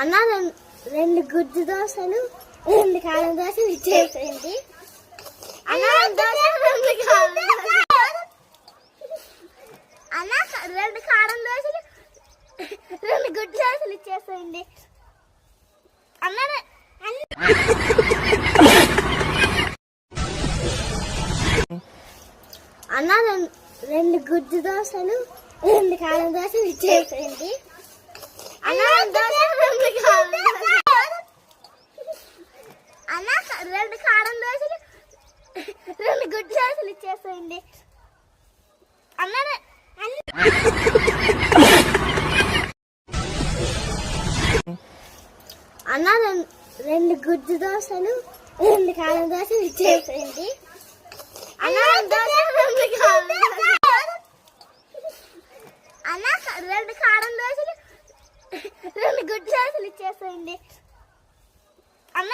అన్న రెండు గుడ్డు దోశలు రెండు కారం దోశలు ఇచ్చేసేయండి. అన్న రెండు కారం దోశలు రెండు గుడ్డు దోశలు ఇచ్చేసేయండి. అన్న అన్న రెండు గుడ్డు దోశలు రెండు కారం దోశలు ఇచ్చేసేయండి. అన్న రెండు కారం దోశలు రెండు గుడ్డు దోశలు ఇచ్చేసేయండి. అన్న అన్న రెండు గుడ్డు దోశలు రెండు కారం దోశలు ఇచ్చేసేయండి. అన్న రెండు కారం దోశలు రెండు గుడ్డు దోశలు ఇచ్చేసేయండి. అన్న